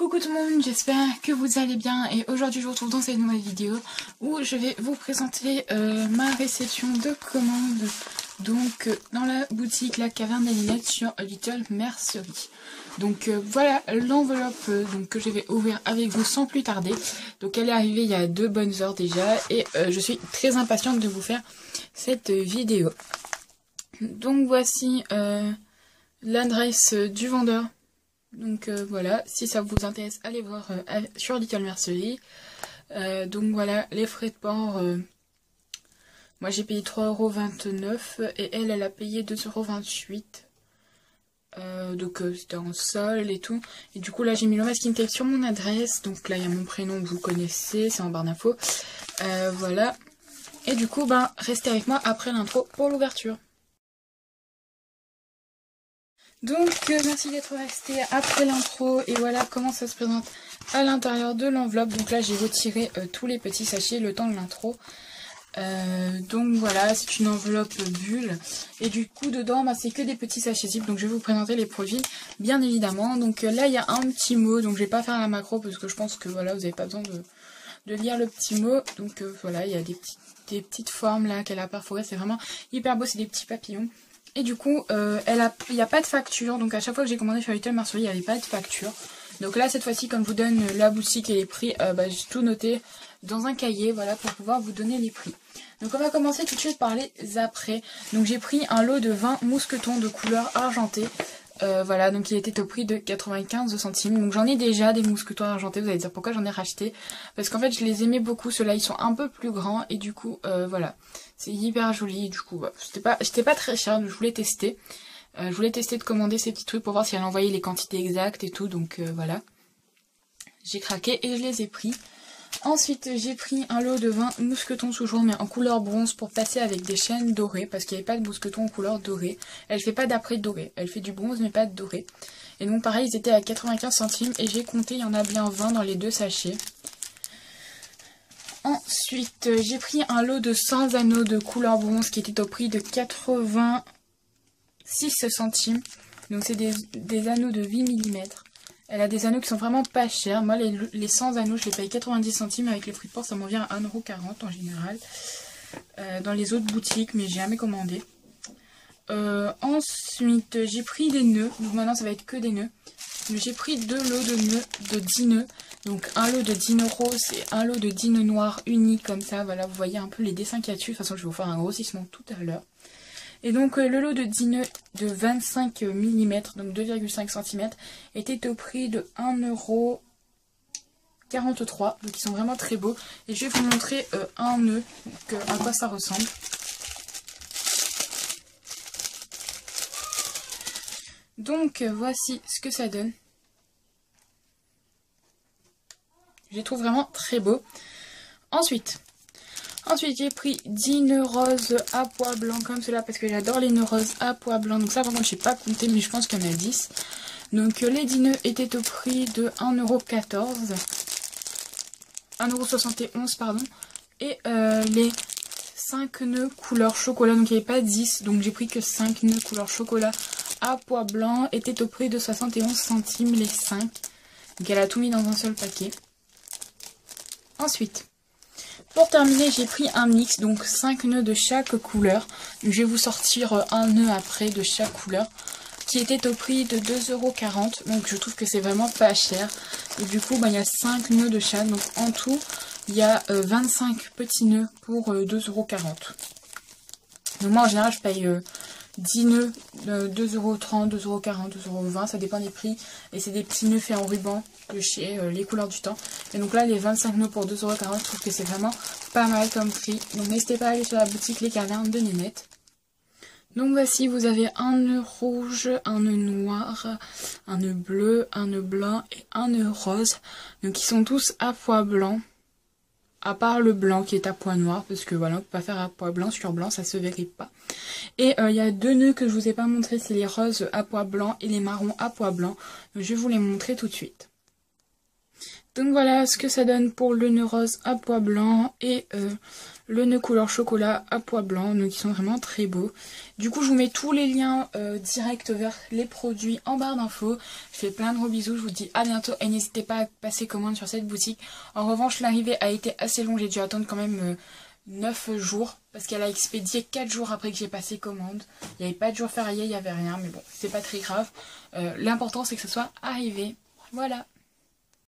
Coucou tout le monde, j'espère que vous allez bien et aujourd'hui je vous retrouve dans cette nouvelle vidéo où je vais vous présenter ma réception de commande donc dans la boutique La Caverne des Linettes sur Little Mercerie. Donc voilà l'enveloppe que je vais ouvrir avec vous sans plus tarder. Donc elle est arrivée il y a 2 bonnes heures déjà et je suis très impatiente de vous faire cette vidéo. Donc voici l'adresse du vendeur. Donc voilà, si ça vous intéresse, allez voir sur Little Mercerie. Donc voilà, les frais de port, moi j'ai payé 3,29 € et elle a payé 2,28 €. Donc c'était en sol et tout. Et du coup là j'ai mis le masking tape sur mon adresse. Donc là il y a mon prénom que vous connaissez, c'est en barre d'infos. Voilà. Et du coup restez avec moi après l'intro pour l'ouverture. Donc merci d'être resté après l'intro et voilà comment ça se présente à l'intérieur de l'enveloppe. Donc là j'ai retiré tous les petits sachets le temps de l'intro. Donc voilà, c'est une enveloppe bulle et du coup dedans c'est que des petits sachets zip. Donc je vais vous présenter les produits bien évidemment. Donc là il y a un petit mot, donc je vais pas faire la macro parce que je pense que voilà vous n'avez pas besoin de lire le petit mot. Donc voilà, il y a des petites formes là qu'elle a perforées, c'est vraiment hyper beau, c'est des petits papillons. Et du coup, il n'y a pas de facture. Donc à chaque fois que j'ai commandé sur Little Mercerie, il n'y avait pas de facture. Donc là, cette fois-ci, comme je vous donne la boutique et les prix, j'ai tout noté dans un cahier, voilà, pour pouvoir vous donner les prix. Donc on va commencer tout de suite par les après. Donc j'ai pris un lot de 20 mousquetons de couleur argentée. Voilà, donc il était au prix de 95 centimes. Donc j'en ai déjà des mousquetons argentés. Vous allez dire pourquoi j'en ai racheté. Parce qu'en fait, je les aimais beaucoup. Ceux-là, ils sont un peu plus grands. Et du coup, voilà. C'est hyper joli. Du coup, voilà. C'était pas très cher. Je voulais tester. Je voulais tester de commander ces petits trucs pour voir si elle envoyait les quantités exactes et tout. Donc voilà. J'ai craqué et je les ai pris. Ensuite, j'ai pris un lot de 20 mousquetons toujours, mais en couleur bronze pour passer avec des chaînes dorées, parce qu'il n'y avait pas de mousquetons en couleur dorée. Elle fait pas d'après doré, elle fait du bronze mais pas de doré. Et donc pareil, ils étaient à 95 centimes et j'ai compté, il y en a bien 20 dans les 2 sachets. Ensuite, j'ai pris un lot de 100 anneaux de couleur bronze qui était au prix de 86 centimes. Donc c'est des anneaux de 8 mm. Elle a des anneaux qui sont vraiment pas chers. Moi, les 100 anneaux, je les paye 90 centimes. Avec les prix de port, ça m'en vient à 1,40 € en général. Dans les autres boutiques, mais j'ai jamais commandé. Ensuite, j'ai pris des nœuds. Donc maintenant, ça va être que des nœuds. J'ai pris 2 lots de nœuds, de 10 nœuds. Donc un lot de 10 nœuds roses et un lot de 10 nœuds noirs unis comme ça. Voilà, vous voyez un peu les dessins qu'il y a dessus. De toute façon, je vais vous faire un grossissement tout à l'heure. Et donc le lot de 10 nœuds de 25 mm, donc 2,5 cm, était au prix de 1,43 €. Donc ils sont vraiment très beaux. Et je vais vous montrer un nœud, donc, à quoi ça ressemble. Donc voici ce que ça donne. Je les trouve vraiment très beaux. Ensuite, j'ai pris 10 nœuds roses à pois blanc comme cela parce que j'adore les nœuds roses à pois blanc. Donc ça, vraiment, je n'ai pas compté, mais je pense qu'il y en a 10. Donc les 10 nœuds étaient au prix de 1,14 €. 1,71 €, pardon. Et les 5 nœuds couleur chocolat, donc il n'y avait pas 10. Donc j'ai pris que 5 nœuds couleur chocolat à pois blanc. Étaient au prix de 71 centimes les 5. Donc elle a tout mis dans un seul paquet. Ensuite, pour terminer, j'ai pris un mix, donc 5 nœuds de chaque couleur. Je vais vous sortir un nœud après de chaque couleur, qui était au prix de 2,40 €. Donc je trouve que c'est vraiment pas cher. Et du coup, il y a 5 nœuds de chaque. Donc en tout, il y a 25 petits nœuds pour 2,40 €. Donc moi, en général, je paye 10 nœuds, 2,30 €, 2,40 €, 2,20 €, ça dépend des prix. Et c'est des petits nœuds faits en ruban de chez Les Couleurs du Temps. Et donc là, les 25 nœuds pour 2,40 €, je trouve que c'est vraiment pas mal comme prix. Donc n'hésitez pas à aller sur la boutique Les Cavernes de Linettes. Donc voici, vous avez un nœud rouge, un nœud noir, un nœud bleu, un nœud blanc et un nœud rose. Donc ils sont tous à pois blanc. À part le blanc qui est à pois noir, parce que voilà, on ne peut pas faire à pois blanc sur blanc, ça se verrait pas. Et il y a 2 nœuds que je vous ai pas montré, c'est les roses à pois blanc et les marrons à pois blanc. Je vais vous les montrer tout de suite. Donc voilà ce que ça donne pour le nœud rose à pois blanc et le nœud couleur chocolat à pois blanc, donc ils sont vraiment très beaux. Du coup je vous mets tous les liens directs vers les produits en barre d'infos. Je fais plein de gros bisous, je vous dis à bientôt et n'hésitez pas à passer commande sur cette boutique. En revanche l'arrivée a été assez longue, j'ai dû attendre quand même 9 jours parce qu'elle a expédié 4 jours après que j'ai passé commande. Il n'y avait pas de jour férié, il n'y avait rien, mais bon c'est pas très grave. L'important c'est que ce soit arrivé. Voilà.